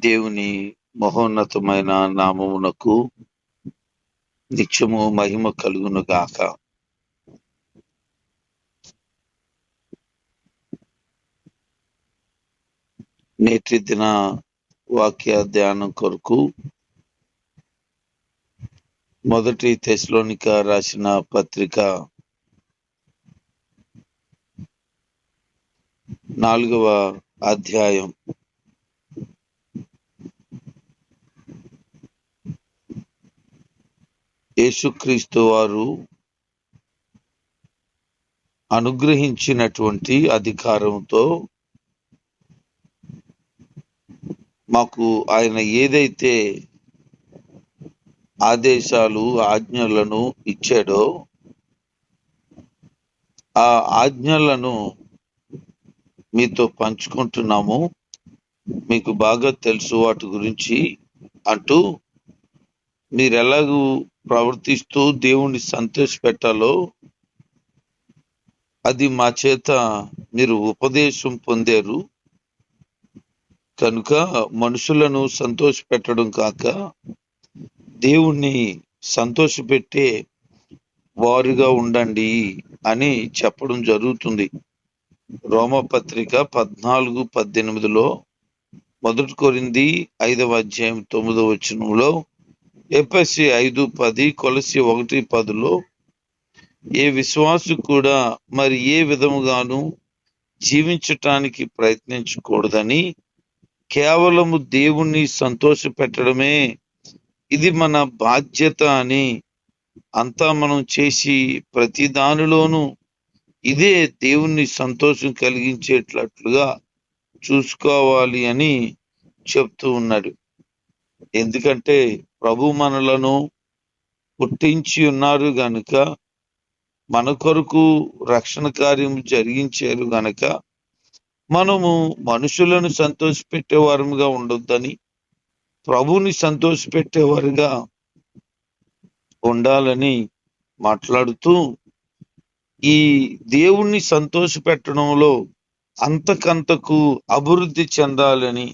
దేవుని మహోన్నతమైన నామమునకు నిత్యము మహిమ కలుగును గాక. నేటి దిన వాక్య ధ్యానం కొరకు మొదటి తెస్సలోనిక రాసిన పత్రిక 4వ అధ్యాయం యేసుక్రీస్తు వారు అనుగ్రహించినటువంటి అధికారంతో మాకు ఆయన ఏదైతే ఆదేశాలు ఆజ్ఞలను ఇచ్చాడో ఆ ఆజ్ఞలను మీతో పంచుకుంటున్నాము. మీకు బాగా తెలుసు వాటి గురించి అంటూ మీరెలాగూ ప్రవర్తిస్తూ దేవుణ్ణి సంతోషపెట్టాలో అది మా చేత మీరు ఉపదేశం పొందారు కనుక మనుషులను సంతోషపెట్టడం కాక దేవుణ్ణి సంతోషపెట్టే వారుగా ఉండండి అని చెప్పడం జరుగుతుంది. రోమపత్రిక 14:18 1 కొరింథీ 5వ అధ్యాయం 9వ వచనంలో, ఎఫెసీ 5:10, కొలస్సీ 1:10 ఏ విశ్వాసు కూడా మరి ఏ విధముగాను జీవించటానికి ప్రయత్నించకూడదని, కేవలము దేవుణ్ణి సంతోషపెట్టడమే ఇది మన బాధ్యత అని, అంతా మనం చేసి ప్రతి దానిలోనూ ఇదే దేవుణ్ణి సంతోషం కలిగించేటట్లుగా చూసుకోవాలి అని చెప్తూ ఉన్నాడు. ఎందుకంటే ప్రభు మనలను పుట్టించి ఉన్నారు గనుక, మన కొరకు రక్షణ కార్యం జరిగించారు గనక మనము మనుషులను సంతోషపెట్టేవారుగా ఉండొద్దని, ప్రభుని సంతోషపెట్టేవారుగా ఉండాలని మాట్లాడుతూ, ఈ దేవుణ్ణి సంతోషపెట్టడంలో అంతకంతకు అభివృద్ధి చెందాలని,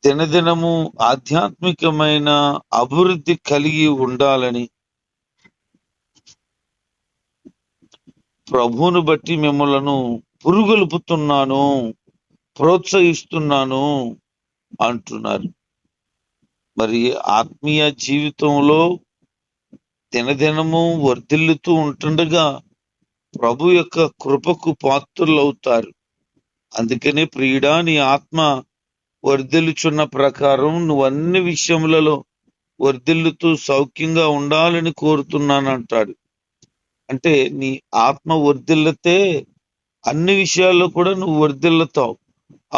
దినదినము ఆధ్యాత్మికమైన అభివృద్ధి కలిగి ఉండాలని, ప్రభువును బట్టి మిమ్మలను పురుగొల్పుతున్నాను, ప్రోత్సహిస్తున్నాను అంటున్నారు. మరి ఆత్మీయ జీవితంలో దినదినము వర్ధిల్లుతూ ఉంటుండగా ప్రభు యొక్క కృపకు పాత్రులవుతారు. అందుకనే ప్రియుడా, నీ ఆత్మ వర్ధిల్లుచున్న ప్రకారం నువ్వు అన్ని విషయములలో వర్ధిల్లుతూ సౌఖ్యంగా ఉండాలని కోరుతున్నాను అంటాడు. అంటే నీ ఆత్మ వర్ధిల్లితే అన్ని విషయాల్లో కూడా నువ్వు వర్ధిల్లుతావు.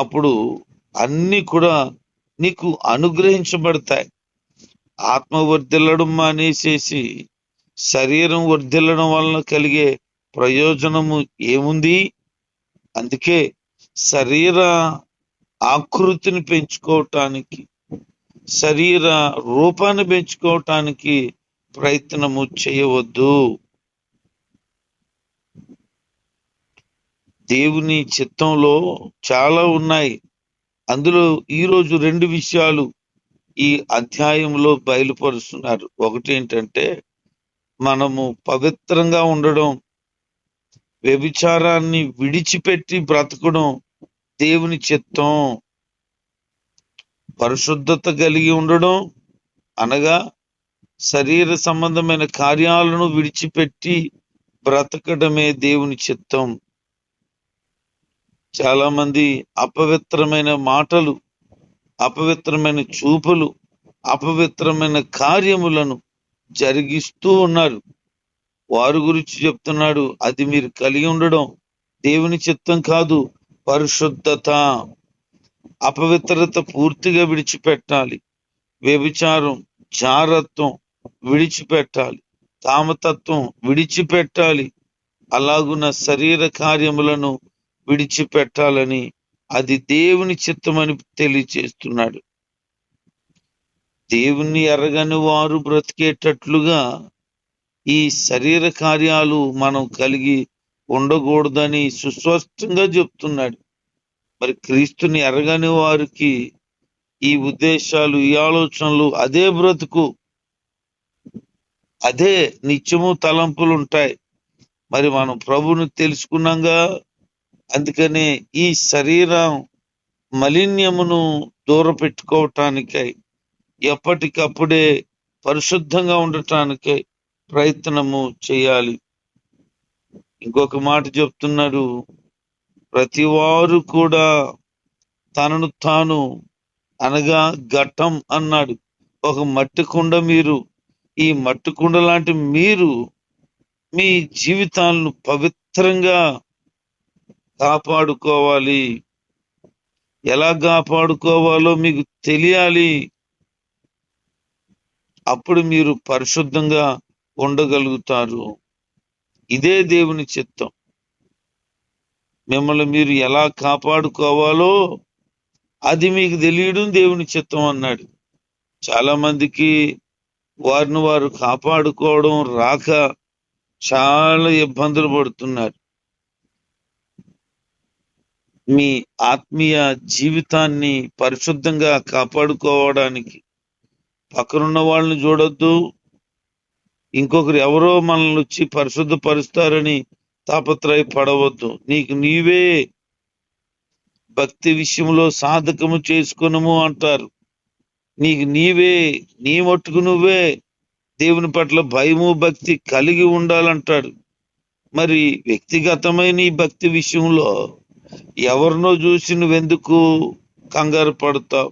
అప్పుడు అన్ని కూడా నీకు అనుగ్రహించబడతాయి. ఆత్మ వర్ధిల్లడం మానేసేసి శరీరం వర్ధిల్లడం వలన కలిగే ప్రయోజనము ఏముంది? అందుకే శరీర ఆకృతిని పెంచుకోవటానికి, శరీర రూపాన్ని పెంచుకోవటానికి ప్రయత్నము చేయవద్దు. దేవుని చిత్తంలో చాలా ఉన్నాయి. అందులో ఈరోజు 2 విషయాలు ఈ అధ్యాయంలో బయలుపరుస్తున్నారు. ఒకటి ఏంటంటే, మనము పవిత్రంగా ఉండడం, వ్యభిచారాన్ని విడిచిపెట్టి బ్రతకడం దేవుని చిత్తం. పరిశుద్ధత కలిగి ఉండడం అనగా శరీర సంబంధమైన కార్యాలను విడిచిపెట్టి బ్రతకడమే దేవుని చిత్తం. చాలా మంది అపవిత్రమైన మాటలు, అపవిత్రమైన చూపులు, అపవిత్రమైన కార్యములను జరిగిస్తూ ఉన్నారు. వారి గురించి చెప్తున్నాడు, అది మీరు కలిగి ఉండడం దేవుని చిత్తం కాదు. పరిశుద్ధత, అపవిత్రత పూర్తిగా విడిచిపెట్టాలి. వ్యభిచారం, జారత్వం విడిచిపెట్టాలి. కామతత్వం విడిచిపెట్టాలి. అలాగున్న శరీర కార్యములను విడిచిపెట్టాలని, అది దేవుని చిత్తమని తెలియచేస్తున్నాడు. దేవుణ్ణి ఎరగని వారు బ్రతికేటట్లుగా ఈ శరీర కార్యాలు మనం కలిగి ఉండకూడదని సుస్పష్టంగా చెప్తున్నాడు. మరి క్రీస్తుని ఎరగని వారికి ఈ ఉద్దేశాలు, ఈ ఆలోచనలు, అదే బ్రతుకు, అదే నిత్యము తలంపులు ఉంటాయి. మరి మనం ప్రభువుని తెలుసుకున్నాగా, అందుకనే ఈ శరీరం మలిన్యమును దూరపెట్టుకోవటానికై ఎప్పటికప్పుడే పరిశుద్ధంగా ఉండటానికై ప్రయత్నము చేయాలి. ఇంకొక మాట చెప్తున్నాడు, ప్రతివారు కూడా తనను తాను, అనగా ఘట్టం అన్నాడు, ఒక మట్టి కుండ. మీరు ఈ మట్టి కుండ లాంటి మీరు మీ జీవితాలను పవిత్రంగా కాపాడుకోవాలి. ఎలా కాపాడుకోవాలో మీకు తెలియాలి. అప్పుడు మీరు పరిశుద్ధంగా ఉండగలుగుతారు. ఇదే దేవుని చిత్తం. మిమ్మల్ని మీరు ఎలా కాపాడుకోవాలో అది మీకు తెలియడం దేవుని చిత్తం అన్నాడు. చాలా మందికి వారిని వారు కాపాడుకోవడం రాక చాలా ఇబ్బందులు పడుతున్నారు. మీ ఆత్మీయ జీవితాన్ని పరిశుద్ధంగా కాపాడుకోవడానికి పక్కనున్న వాళ్ళని చూడొద్దు. ఇంకొకరు ఎవరో మనల్ని వచ్చి పరిశుద్ధపరుస్తారని తాపత్రయపడవద్దు. నీకు నీవే భక్తి విషయంలో సాధకము చేసుకునము అంటారు. నీకు నీవే, నీ మట్టుకు నువ్వే దేవుని పట్ల భయము భక్తి కలిగి ఉండాలంటాడు. మరి వ్యక్తిగతమైన ఈ భక్తి విషయంలో ఎవరినో చూసి నువ్వెందుకు కంగారు పడతావు?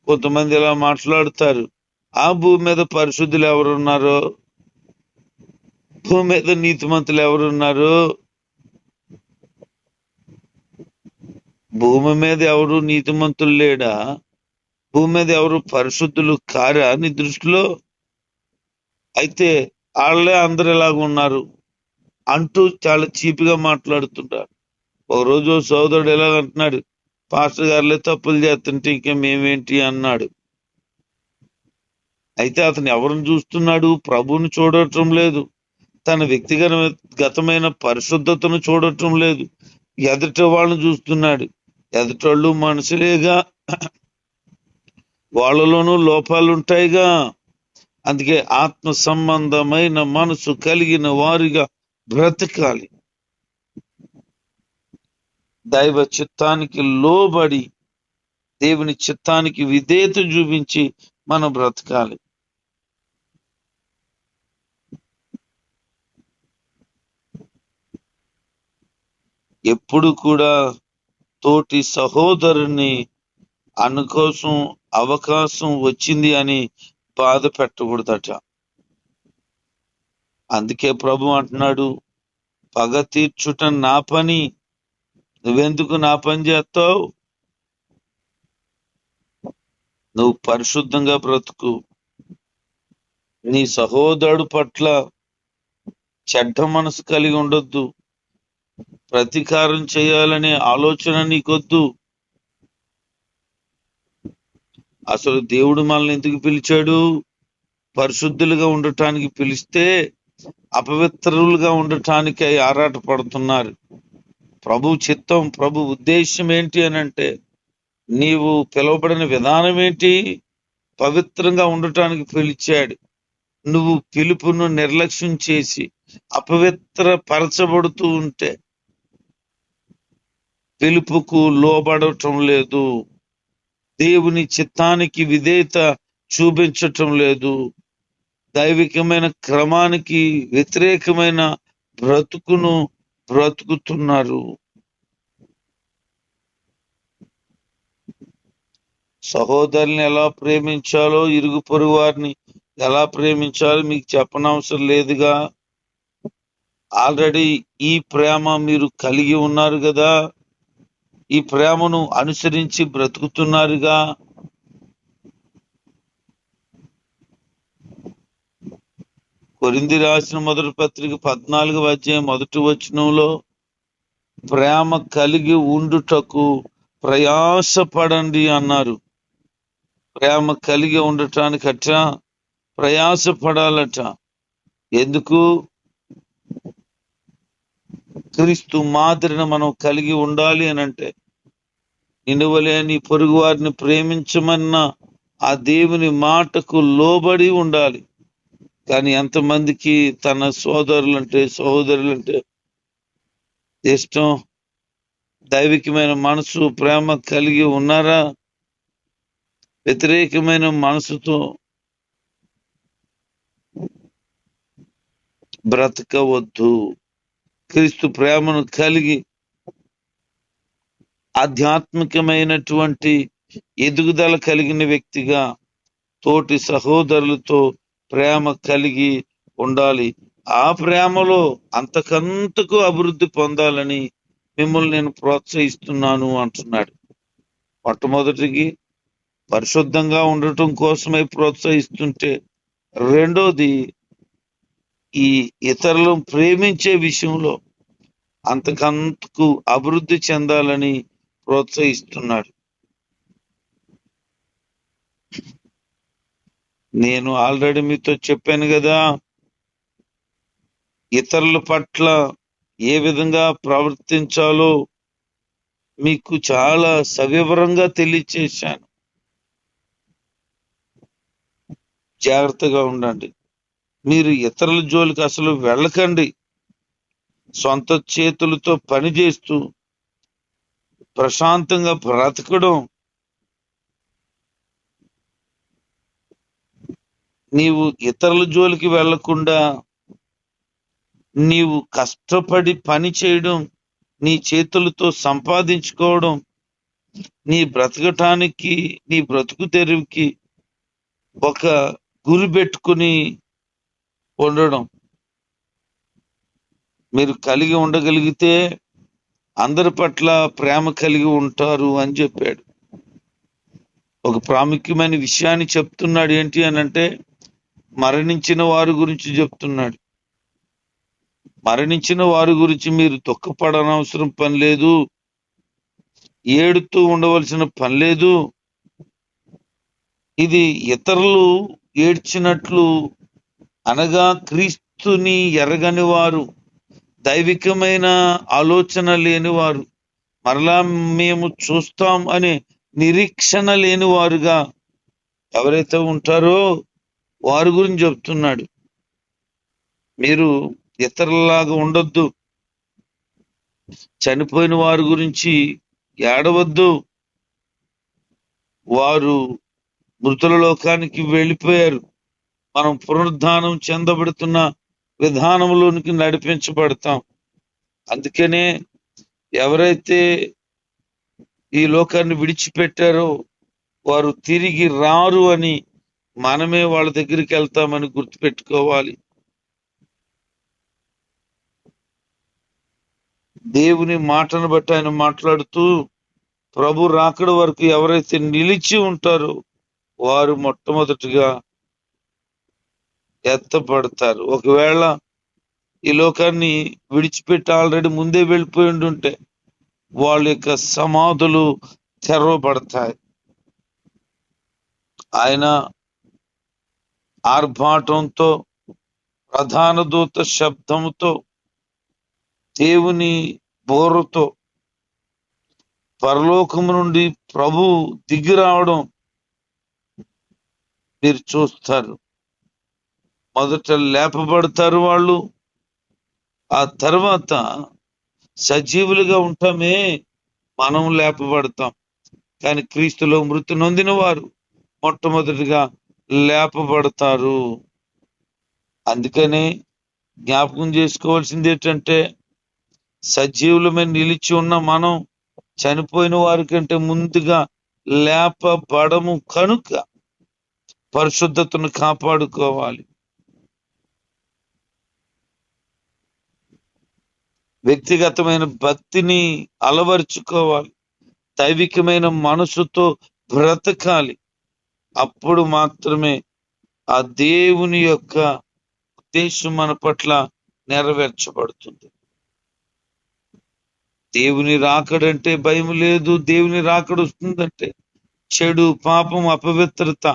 కొంతమంది ఇలా మాట్లాడతారు, ఆ భూమి మీద పరిశుద్ధులు ఎవరున్నారో, భూమి మీద నీతిమంతులు ఎవరున్నారు, భూమి మీద ఎవరు నీతిమంతులు లేడా, భూమి మీద ఎవరు పరిశుద్ధులు కారా నీ దృష్టిలో? అయితే వాళ్ళే అందరు ఇలాగ ఉన్నారు అంటూ చాలా చీప్గా మాట్లాడుతుంటారు. ఒకరోజు సోదరుడు ఎలాగంటున్నాడు, పాస్టర్ గారులే తప్పులు చేస్తుంటే ఇంకా మేమేంటి అన్నాడు. అయితే అతను ఎవరిని చూస్తున్నాడు? ప్రభువుని చూడటం లేదు, తన వ్యక్తిగతమైన పరిశుద్ధతను చూడటం లేదు, ఎదుటి వాళ్ళని చూస్తున్నాడు. ఎదుటోళ్ళు మనుషులేగా, వాళ్ళలోనూ లోపాలు ఉంటాయిగా. అందుకే ఆత్మ సంబంధమైన మనసు కలిగిన వారిగా బ్రతకాలి. దైవ చిత్తానికి లోబడి దేవుని చిత్తానికి విధేయత చూపించి మనం బ్రతకాలి. ఎప్పుడు కూడా తోటి సహోదరుని అనుకోసం అవకాశం వచ్చింది అని బాధ పెట్టకూడదట. అందుకే ప్రభు అంటున్నాడు, పగ తీర్చుట నా పని, నువ్వెందుకు నా పని చేస్తావు? నువ్వు పరిశుద్ధంగా బ్రతుకు. నీ సహోదరుడు పట్ల చెడ్డ మనసు కలిగి ఉండొద్దు. ప్రతీకారం చేయాలనే ఆలోచన నీకొద్దు. అసలు దేవుడు మనల్ని ఎందుకు పిలిచాడు? పరిశుద్ధులుగా ఉండటానికి పిలిస్తే అపవిత్రులుగా ఉండటానికి ఆరాట పడుతున్నారు. ప్రభు చిత్తం, ప్రభు ఉద్దేశం ఏంటి అని అంటే, నీవు పిలువబడిన విధానం ఏంటి? పవిత్రంగా ఉండటానికి పిలిచాడు. నువ్వు పిలుపును నిర్లక్ష్యం చేసి అపవిత్ర పరచబడుతూ ఉంటే పిలుపుకు లోబడటం లేదు, దేవుని చిత్తానికి విధేయత చూపించటం లేదు, దైవికమైన క్రమానికి వ్యతిరేకమైన బ్రతుకును బ్రతుకుతున్నారు. సహోదరుని ఎలా ప్రేమించాలో, ఇరుగు పొరుగు వారిని ఎలా ప్రేమించాలో మీకు చెప్పనవసరం లేదుగా. ఆల్రెడీ ఈ ప్రేమ మీరు కలిగి ఉన్నారు కదా, ఈ ప్రేమను అనుసరించి బ్రతుకుతున్నారుగా. కొరింథీ రాసిన మొదటి పత్రిక 14వ అధ్యాయం 1వ వచనంలో, ప్రేమ కలిగి ఉండుటకు ప్రయాసపడండి అన్నారు. ప్రేమ కలిగి ఉండటానికట ప్రయాసపడాలట. ఎందుకు? క్రీస్తు మాదిరిని మనం కలిగి ఉండాలి అని అంటే నిన్ను వలె నీ పొరుగు వారిని ప్రేమించమన్న ఆ దేవుని మాటకు లోబడి ఉండాలి. కానీ ఎంతమందికి తన సహోదరులంటే ఇష్టం? దైవికమైన మనసు, ప్రేమ కలిగి ఉన్నారా? వ్యతిరేకమైన మనసుతో బ్రతకవద్దు. క్రీస్తు ప్రేమను కలిగి ఆధ్యాత్మికమైనటువంటి ఎదుగుదల కలిగిన వ్యక్తిగా తోటి సహోదరులతో ప్రేమ కలిగి ఉండాలి. ఆ ప్రేమలో అంతకంతకు అభివృద్ధి పొందాలని మిమ్మల్ని నేను ప్రోత్సహిస్తున్నాను అంటున్నాడు. మొట్టమొదటికి పరిశుద్ధంగా ఉండటం కోసమై ప్రోత్సహిస్తుంటే, రెండోది ఈ ఇతరులను ప్రేమించే విషయంలో అంతకంతకు అభివృద్ధి చెందాలని ప్రోత్సహిస్తున్నాడు. నేను ఆల్రెడీ మీతో చెప్పాను కదా, ఇతరుల పట్ల ఏ విధంగా ప్రవర్తించాలో మీకు చాలా సవివరంగా తెలియచేశాను. జాగ్రత్తగా ఉండండి. మీరు ఇతరుల జోలికి అసలు వెళ్ళకండి. సొంత చేతులతో పని చేస్తూ ప్రశాంతంగా బ్రతకడం, నీవు ఇతరుల జోలికి వెళ్లకుండా నీవు కష్టపడి పని చేయడం, నీ చేతులతో సంపాదించుకోవడం, నీ బ్రతకటానికి, నీ బ్రతుకు తెరువుకి ఒక గురి పెట్టుకుని ఉండడం మీరు కలిగి ఉండగలిగితే అందరి పట్ల ప్రేమ కలిగి ఉంటారు అని చెప్పాడు. ఒక ప్రాముఖ్యమైన విషయాన్ని చెప్తున్నాడు. ఏంటి అనంటే, మరణించిన వారి గురించి చెప్తున్నాడు. మరణించిన వారి గురించి మీరు దుఃఖపడనవసరం పని లేదు, ఏడుతూ ఉండవలసిన పని లేదు. ఇది ఇతరులు ఏడ్చినట్లు, అనగా క్రీస్తుని ఎరగని వారు, దైవికమైన ఆలోచన లేని వారు, మరలా మేము చూస్తాం అనే నిరీక్షణ లేని వారుగా ఎవరైతే ఉంటారో వారి గురించి చెప్తున్నాడు. మీరు ఇతరులలాగా ఉండొద్దు. చనిపోయిన వారి గురించి ఏడవద్దు. వారు మృతుల లోకానికి వెళ్ళిపోయారు. మనం పునరుద్ధానం చెందబడుతున్న విధానంలోనికి నడిపించబడతాం. అందుకనే ఎవరైతే ఈ లోకాన్ని విడిచిపెట్టారో వారు తిరిగి రారు అని మనమే వాళ్ళ దగ్గరికి వెళ్తామని గుర్తుపెట్టుకోవాలి. దేవుని మాటను బట్టి ఆయన మాట్లాడుతూ, ప్రభు రాకడ వరకు ఎవరైతే నిలిచి ఉంటారో వారు మొట్టమొదటిగా ఎత్తపడతారు. ఒకవేళ ఈ లోకాన్ని విడిచిపెట్టి ఆల్రెడీ ముందే వెళ్ళిపోయి ఉంటే వాళ్ళ యొక్క సమాధులు తెరవబడతాయి. ఆయన ఆర్భాటంతో, ప్రధాన దూత శబ్దముతో, దేవుని బోరుతో పరలోకము నుండి ప్రభు దిగి రావడం మీరు చూస్తారు. మొదట లేపబడతారు వాళ్ళు, ఆ తర్వాత సజీవులుగా ఉంటామే మనం లేపబడతాం. కానీ క్రీస్తులో మృతి నొందిన వారు మొట్టమొదటిగా లేపబడతారు. అందుకనే జ్ఞాపకం చేసుకోవాల్సింది ఏంటంటే, సజీవులమే నిలిచి ఉన్న మనం చనిపోయిన వారి కంటే ముందుగా లేపబడము కనుక పరిశుద్ధతను కాపాడుకోవాలి. వ్యక్తిగతమైన భక్తిని అలవర్చుకోవాలి. దైవికమైన మనసుతో బ్రతకాలి. అప్పుడు మాత్రమే ఆ దేవుని యొక్క ఉద్దేశం మన పట్ల నెరవేర్చబడుతుంది. దేవుని రాకడంటే భయం లేదు. దేవుని రాకడ వస్తుందంటే చెడు, పాపం, అపవిత్రత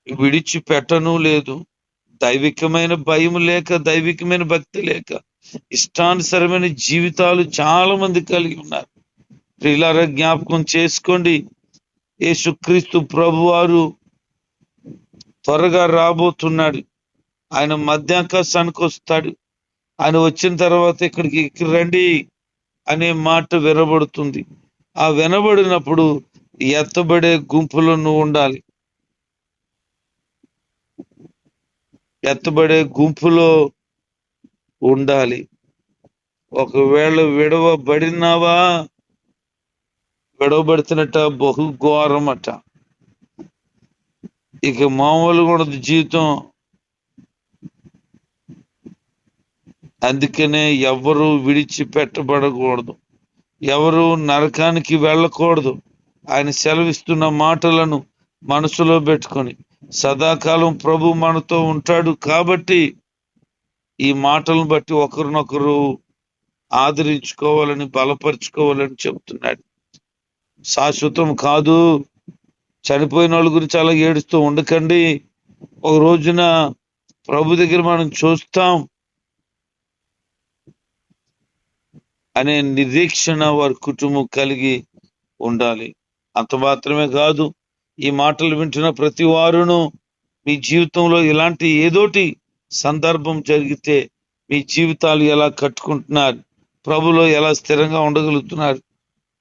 విడిచిపెట్టను లేదు. దైవికమైన భయం లేక, దైవికమైన భక్తి లేక ఇష్టానుసరమైన జీవితాలు చాలా మంది కలిగి ఉన్నారు. ప్రియులారా, జ్ఞాపకం చేసుకోండి, యేసుక్రీస్తు ప్రభువారు త్వరగా రాబోతున్నాడు. ఆయన మధ్యాకాశానికి వస్తాడు. ఆయన వచ్చిన తర్వాత ఇక్కడికి రండి అనే మాట వినబడుతుంది. ఆ వినబడినప్పుడు ఎత్తబడే గుంపులో నువ్వు ఉండాలి. ఎత్తబడే గుంపులో ఉండాలి. ఒకవేళ విడవబడినావా, విడవబడుతున్నట్ట బహు ఘోరమట. ఇక మామూలుగా ఉండదు జీవితం. అందుకనే ఎవరు విడిచిపెట్టబడకూడదు, ఎవరు నరకానికి వెళ్ళకూడదు. ఆయన సెలవిస్తున్న మాటలను మనసులో పెట్టుకొని సదాకాలం ప్రభు మనతో ఉంటాడు కాబట్టి ఈ మాటలను బట్టి ఒకరినొకరు ఆదరించుకోవాలని, బలపరుచుకోవాలని చెప్తున్నాడు. శాశ్వతం కాదు. చనిపోయిన వాళ్ళ గురించి అలా ఏడుస్తూ ఉండకండి. ఒక రోజున ప్రభు దగ్గర మనం చూస్తాం అనే నిరీక్షణ వారి కుటుంబం కలిగి ఉండాలి. అంత మాత్రమే కాదు, ఈ మాటలు వింటున్న ప్రతి వారును మీ జీవితంలో ఇలాంటి ఏదోటి సందర్భం జరిగితే మీ జీవితాలు ఎలా కట్టుకుంటున్నారు, ప్రభులో ఎలా స్థిరంగా ఉండగలుగుతున్నారు,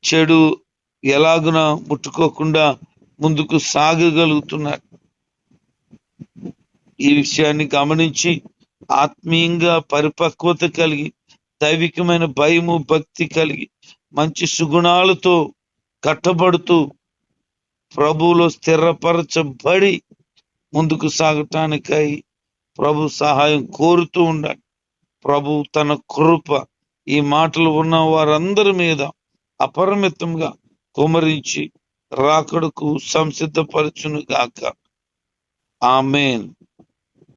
చెడు ఎలాగున ముట్టుకోకుండా ముందుకు సాగగలుగుతున్నారు, ఈ విషయాన్ని గమనించి ఆత్మీయంగా పరిపక్వత కలిగి, దైవికమైన భయము భక్తి కలిగి, మంచి సుగుణాలతో కట్టబడుతూ ప్రభువులో స్థిరపరచబడి ముందుకు సాగటానికై ప్రభు సహాయం కోరుతూ ఉండాలి. ప్రభు తన కృప ఈ మాటలు ఉన్న వారందరి మీద అపరిమితంగా కుమరించి రాకడకు సంసిద్ధపరచును గాక. ఆమేన్.